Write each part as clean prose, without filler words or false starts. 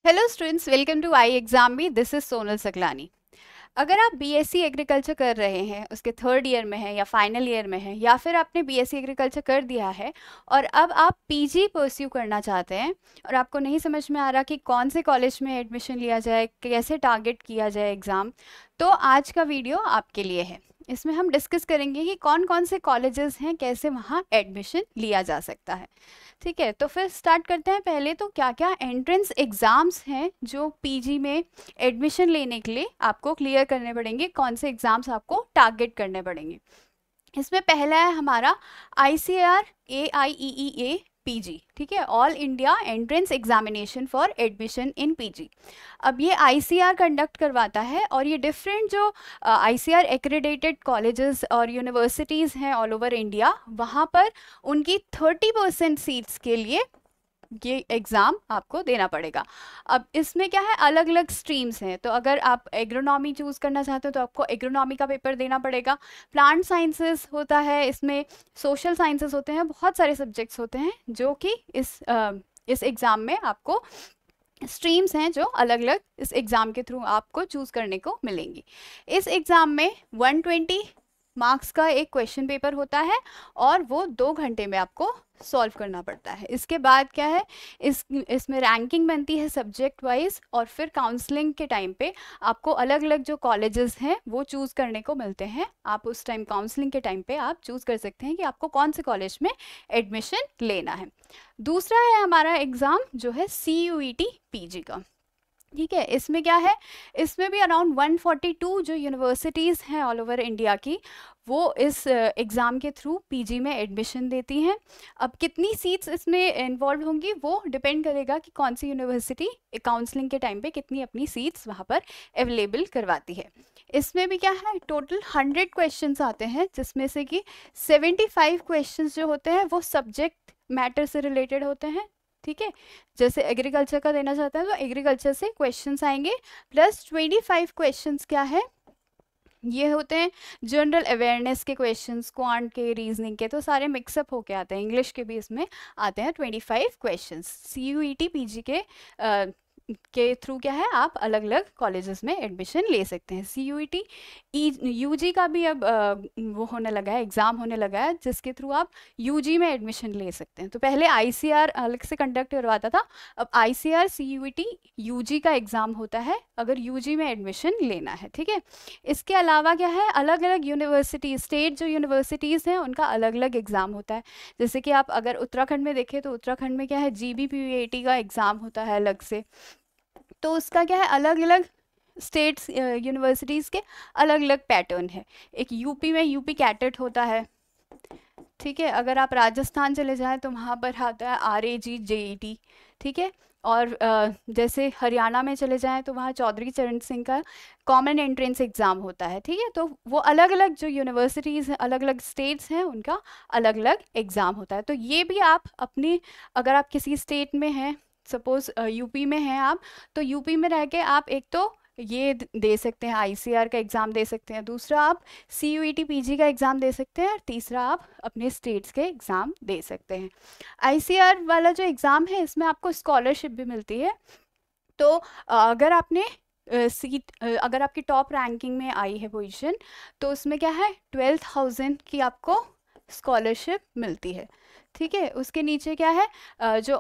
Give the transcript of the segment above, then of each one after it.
Hello students, welcome to I exam me. This is Sonal Saklani. अगर आप BSc agriculture कर रहे हैं, उसके थर्ड ईयर में हैं या फाइनल ईयर में हैं, या फिर आपने बीएससी एग्रीकल्चर कर दिया है और अब आप पीजी परस्यू करना चाहते हैं और आपको नहीं समझ में आ रहा कि कौन से कॉलेज में एडमिशन लिया जाए, कैसे टारगेट किया जाए एग्ज़ाम, तो आज का वीडियो आपके लिए है। इसमें हम डिस्कस करेंगे कि कौन कौन से कॉलेजेस हैं, कैसे वहाँ एडमिशन लिया जा सकता है। ठीक है, तो फिर स्टार्ट करते हैं। पहले तो क्या क्या एंट्रेंस एग्ज़ाम्स हैं जो पीजी में एडमिशन लेने के लिए आपको क्लियर करने पड़ेंगे, कौन से एग्ज़ाम्स आपको टारगेट करने पड़ेंगे। इसमें पहला है हमारा ICAR AIEEA पीजी। ठीक है, all India entrance examination for admission in PG. अब ये ICAR कंडक्ट करवाता है और ये डिफरेंट जो ICAR एक्रेडिटेड कॉलेजेस और यूनिवर्सिटीज़ हैं ऑल ओवर इंडिया, वहाँ पर उनकी 30% सीट्स के लिए ये एग्ज़ाम आपको देना पड़ेगा। अब इसमें क्या है, अलग अलग स्ट्रीम्स हैं। तो अगर आप एग्रोनॉमी चूज़ करना चाहते हो तो आपको एग्रोनॉमी का पेपर देना पड़ेगा। प्लांट साइंसेस होता है, इसमें सोशल साइंसेस होते हैं, बहुत सारे सब्जेक्ट्स होते हैं जो कि इस एग्ज़ाम में आपको स्ट्रीम्स हैं जो अलग अलग इस एग्ज़ाम के थ्रू आपको चूज़ करने को मिलेंगी। इस एग्ज़ाम में 120 मार्क्स का एक क्वेश्चन पेपर होता है और वो 2 घंटे में आपको सॉल्व करना पड़ता है। इसके बाद क्या है, इसमें रैंकिंग बनती है सब्जेक्ट वाइज और फिर काउंसलिंग के टाइम पे आपको अलग अलग जो कॉलेजेस हैं वो चूज़ करने को मिलते हैं। आप उस टाइम काउंसलिंग के टाइम पे आप चूज़ कर सकते हैं कि आपको कौन से कॉलेज में एडमिशन लेना है। दूसरा है हमारा एग्ज़ाम जो है CUET पीजी का। ठीक है, इसमें क्या है, इसमें भी अराउंड 142 जो यूनिवर्सिटीज़ हैं ऑल ओवर इंडिया की, वो इस एग्ज़ाम के थ्रू पीजी में एडमिशन देती हैं। अब कितनी सीट्स इसमें इन्वॉल्व होंगी वो डिपेंड करेगा कि कौन सी यूनिवर्सिटी काउंसलिंग के टाइम पे कितनी अपनी सीट्स वहाँ पर अवेलेबल करवाती है। इसमें भी क्या है, टोटल 100 क्वेश्चंस आते हैं, जिसमें से कि 75 क्वेश्चंस जो होते हैं वो सब्जेक्ट मैटर से रिलेटेड होते हैं। ठीक है, जैसे एग्रीकल्चर का देना चाहते हैं तो एग्रीकल्चर से क्वेश्चंस आएंगे, प्लस 25 क्वेश्चंस क्या है, ये होते हैं जनरल अवेयरनेस के क्वेश्चंस, क्वांट के, रीजनिंग के, तो सारे मिक्सअप होके आते हैं। इंग्लिश के भी इसमें आते हैं 25 क्वेश्चंस। CUET पीजी के थ्रू क्या है, आप अलग अलग कॉलेजेस में एडमिशन ले सकते हैं। CUET UG का भी अब वो होने लगा है, एग्ज़ाम होने लगा है, जिसके थ्रू आप UG में एडमिशन ले सकते हैं। तो पहले ICAR अलग से कंडक्ट करवाता था, अब ICAR CUET UG का एग्ज़ाम होता है अगर UG में एडमिशन लेना है। ठीक है, इसके अलावा क्या है, अलग अलग यूनिवर्सिटी, स्टेट जो यूनिवर्सिटीज़ हैं उनका अलग अलग एग्ज़ाम होता है। जैसे कि आप अगर उत्तराखंड में देखें तो उत्तराखंड में क्या है, GBPUAT का एग्ज़ाम होता है अलग से। तो उसका क्या है, अलग अलग स्टेट्स यूनिवर्सिटीज़ के अलग अलग पैटर्न है। एक यूपी में यूपी कैटेट होता है। ठीक है, अगर आप राजस्थान चले जाएं तो वहाँ पर आता है RAG JET। ठीक है, और जैसे हरियाणा में चले जाएं तो वहाँ चौधरी चरण सिंह का कॉमन एंट्रेंस एग्ज़ाम होता है। ठीक है, तो वो अलग अलग जो यूनिवर्सिटीज़ हैं, अलग अलग स्टेट्स हैं, उनका अलग अलग एग्ज़ाम होता है। तो ये भी आप अपनी, अगर आप किसी स्टेट में हैं, सपोज यूपी में हैं आप, तो यूपी में रह के आप एक तो ये दे सकते हैं, ICAR का एग्ज़ाम दे सकते हैं, दूसरा आप CUET पीजी का एग्ज़ाम दे सकते हैं, और तीसरा आप अपने स्टेट्स के एग्ज़ाम दे सकते हैं। ICAR वाला जो एग्ज़ाम है इसमें आपको स्कॉलरशिप भी मिलती है। तो अगर आपने अगर आपकी टॉप रैंकिंग में आई है पोजीशन, तो उसमें क्या है, 12,000 की आपको स्कॉलरशिप मिलती है। ठीक है, उसके नीचे क्या है, जो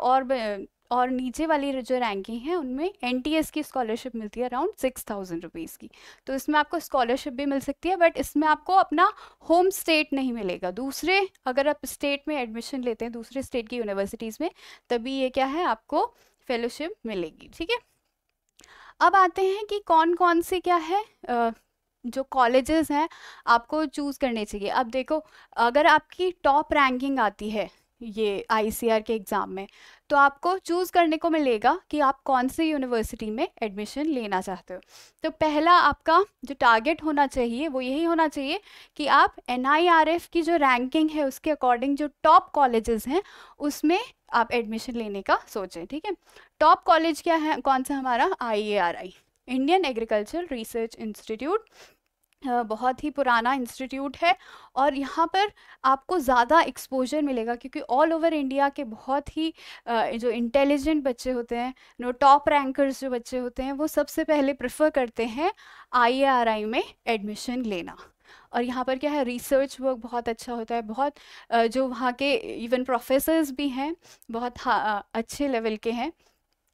और नीचे वाली जो रैंकिंग है उनमें NTS की स्कॉलरशिप मिलती है अराउंड 6,000 रुपीज़ की। तो इसमें आपको स्कॉलरशिप भी मिल सकती है, बट इसमें आपको अपना होम स्टेट नहीं मिलेगा। दूसरे, अगर आप स्टेट में एडमिशन लेते हैं दूसरे स्टेट की यूनिवर्सिटीज़ में, तभी ये क्या है, आपको फेलोशिप मिलेगी। ठीक है, अब आते हैं कि कौन कौन से क्या है जो कॉलेजेस हैं आपको चूज़ करने चाहिए। अब देखो, अगर आपकी टॉप रैंकिंग आती है ये ICAR के एग्ज़ाम में, तो आपको चूज़ करने को मिलेगा कि आप कौन सी यूनिवर्सिटी में एडमिशन लेना चाहते हो। तो पहला आपका जो टारगेट होना चाहिए वो यही होना चाहिए कि आप NIRF की जो रैंकिंग है उसके अकॉर्डिंग जो टॉप कॉलेजेस हैं उसमें आप एडमिशन लेने का सोचें। ठीक है, टॉप कॉलेज क्या है, कौन सा हमारा, IARI, Indian agriculture research institute, बहुत ही पुराना इंस्टीट्यूट है और यहाँ पर आपको ज़्यादा एक्सपोजर मिलेगा क्योंकि ऑल ओवर इंडिया के बहुत ही जो इंटेलिजेंट बच्चे होते हैं, टॉप रैंकर्स जो बच्चे होते हैं, वो सबसे पहले प्रेफर करते हैं IARI में एडमिशन लेना। और यहाँ पर क्या है, रिसर्च वर्क बहुत अच्छा होता है, बहुत जो वहाँ के इवन प्रोफेसर्स भी हैं बहुत अच्छे लेवल के हैं,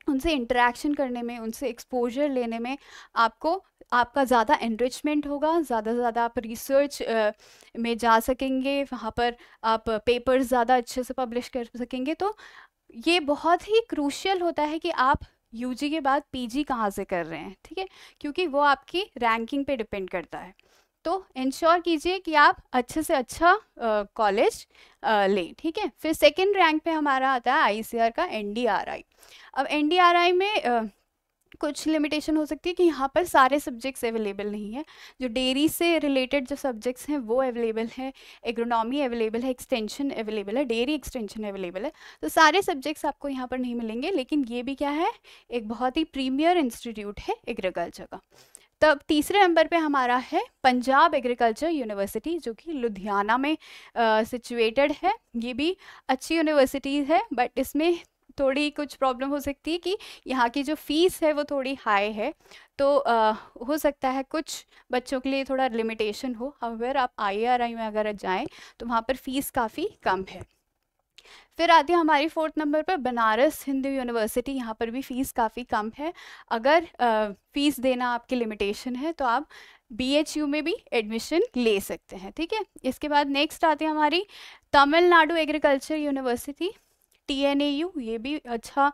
उनसे इंटरेक्शन करने में, उनसे एक्सपोजर लेने में आपका ज़्यादा एनरिचमेंट होगा, ज़्यादा से ज़्यादा आप रिसर्च में जा सकेंगे, वहाँ पर आप पेपर्स ज़्यादा अच्छे से पब्लिश कर सकेंगे। तो ये बहुत ही क्रूशियल होता है कि आप UG के बाद PG कहाँ से कर रहे हैं, ठीक है, क्योंकि वो आपकी रैंकिंग पे डिपेंड करता है। तो इंश्योर कीजिए कि आप अच्छे से अच्छा कॉलेज लें, ठीक है। फिर सेकंड रैंक पे हमारा आता है ICAR का NDRI। अब NDRI में कुछ लिमिटेशन हो सकती है कि यहाँ पर सारे सब्जेक्ट्स अवेलेबल नहीं है। जो डेयरी से रिलेटेड जो सब्जेक्ट्स हैं वो अवेलेबल है, एग्रोनॉमी अवेलेबल है, एक्सटेंशन अवेलेबल है, डेयरी एक्सटेंशन अवेलेबल है। तो सारे सब्जेक्ट्स आपको यहाँ पर नहीं मिलेंगे, लेकिन ये भी क्या है, एक बहुत ही प्रीमियर इंस्टीट्यूट है एग्रीकल्चर का। तब तीसरे नंबर पे हमारा है पंजाब एग्रीकल्चर यूनिवर्सिटी, जो कि लुधियाना में सिचुएटेड है। ये भी अच्छी यूनिवर्सिटी है, बट इसमें थोड़ी कुछ प्रॉब्लम हो सकती है कि यहाँ की जो फीस है वो थोड़ी हाई है, तो हो सकता है कुछ बच्चों के लिए थोड़ा लिमिटेशन हो। अगर आप IARI में अगर जाएं तो वहाँ पर फीस काफ़ी कम है। फिर आती है हमारी फोर्थ नंबर पर बनारस हिंदू यूनिवर्सिटी। यहाँ पर भी फ़ीस काफ़ी कम है। अगर फ़ीस देना आपकी लिमिटेशन है तो आप BHU में भी एडमिशन ले सकते हैं, ठीक है। इसके बाद नेक्स्ट आती है हमारी तमिलनाडु एग्रीकल्चर यूनिवर्सिटी, TNAU। ये भी अच्छा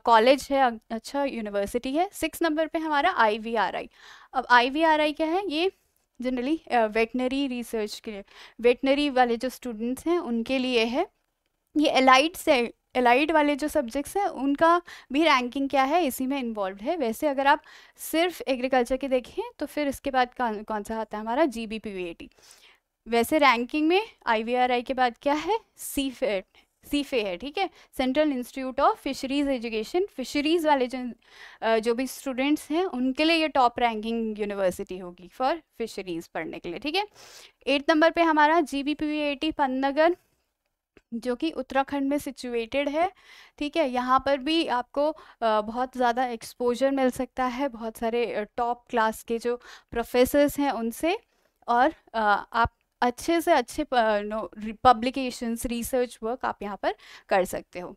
कॉलेज है, अच्छा यूनिवर्सिटी है। 6 नंबर पे हमारा IVRI। अब IVRI क्या है, ये जनरली वेटनरी रिसर्च के लिए, वेटनरी वाले जो स्टूडेंट्स हैं उनके लिए है। ये एलाइड वाले जो सब्जेक्ट्स हैं उनका भी रैंकिंग क्या है, इसी में इन्वॉल्व है। वैसे अगर आप सिर्फ एग्रीकल्चर के देखें तो फिर इसके बाद कौन सा आता है हमारा, GBPVAT। वैसे रैंकिंग में IVRI के बाद क्या है, सीफे है, ठीक है, central institute of fisheries education. Fisheries वाले जो भी स्टूडेंट्स हैं उनके लिए ये टॉप रैंकिंग यूनिवर्सिटी होगी फॉर फिशरीज पढ़ने के लिए, ठीक है। 8 नंबर पे हमारा GBPVAT पन्नगर, जो कि उत्तराखंड में सिचुएटेड है, ठीक है। यहाँ पर भी आपको बहुत ज़्यादा एक्सपोजर मिल सकता है, बहुत सारे टॉप क्लास के जो प्रोफेसर्स हैं उनसे, और आप अच्छे से अच्छे पब्लिकेशंस, रिसर्च वर्क आप यहाँ पर कर सकते हो।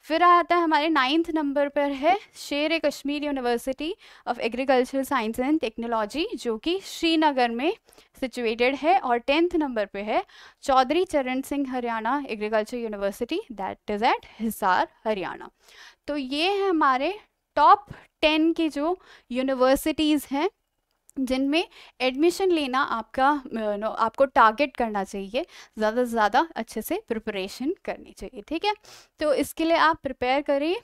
फिर आता है हमारे 9th नंबर पर है शेर Kashmir university of agriculture science and technology, जो कि श्रीनगर में सिचुएटेड है। और 10th नंबर पे है Chaudhary Charan Singh Haryana agriculture university, that is at Hisar Haryana. तो ये है हमारे टॉप 10 की जो यूनिवर्सिटीज़ हैं जिनमें एडमिशन लेना आपको टारगेट करना चाहिए, ज़्यादा से ज़्यादा अच्छे से प्रिपरेशन करनी चाहिए, ठीक है। तो इसके लिए आप प्रिपेयर करिए।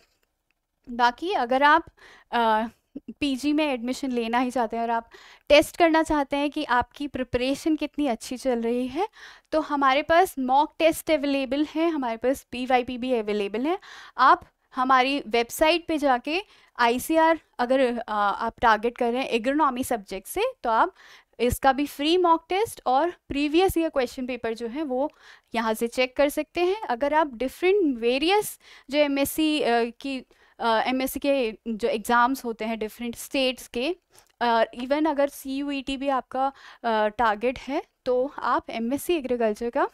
बाकी अगर आप PG में एडमिशन लेना ही चाहते हैं और आप टेस्ट करना चाहते हैं कि आपकी प्रिपरेशन कितनी अच्छी चल रही है, तो हमारे पास मॉक टेस्ट अवेलेबल है, हमारे पास PYP भी अवेलेबल है। आप हमारी वेबसाइट पे जाके ICAR अगर आप टारगेट कर रहे हैं एग्रोनॉमी सब्जेक्ट से, तो आप इसका भी फ्री मॉक टेस्ट और प्रीवियस ईयर क्वेश्चन पेपर जो है वो यहाँ से चेक कर सकते हैं। अगर आप डिफरेंट वेरियस जो MSc के जो एग्ज़ाम्स होते हैं डिफरेंट स्टेट्स के, इवन अगर CUET भी आपका टारगेट है, तो आप MSc एग्रीकल्चर का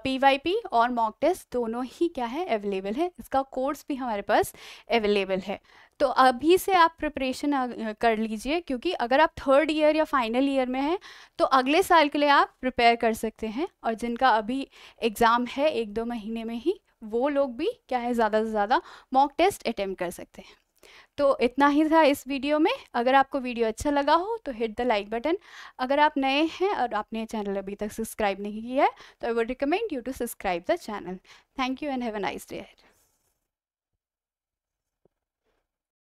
PYP और मॉक टेस्ट दोनों ही क्या है अवेलेबल है। इसका कोर्स भी हमारे पास अवेलेबल है। तो अभी से आप प्रिपरेशन कर लीजिए, क्योंकि अगर आप 3rd ईयर या फाइनल ईयर में हैं तो अगले साल के लिए आप प्रिपेयर कर सकते हैं। और जिनका अभी एग्ज़ाम है 1-2 महीने में ही, वो लोग भी क्या है ज़्यादा से ज़्यादा मॉक टेस्ट अटेम्प्ट कर सकते हैं। तो इतना ही था इस वीडियो में। अगर आपको वीडियो अच्छा लगा हो तो हिट द लाइक बटन। अगर आप नए हैं और आपने चैनल अभी तक सब्सक्राइब नहीं किया है तो I would recommend you to subscribe the channel. Thank you and have a nice day.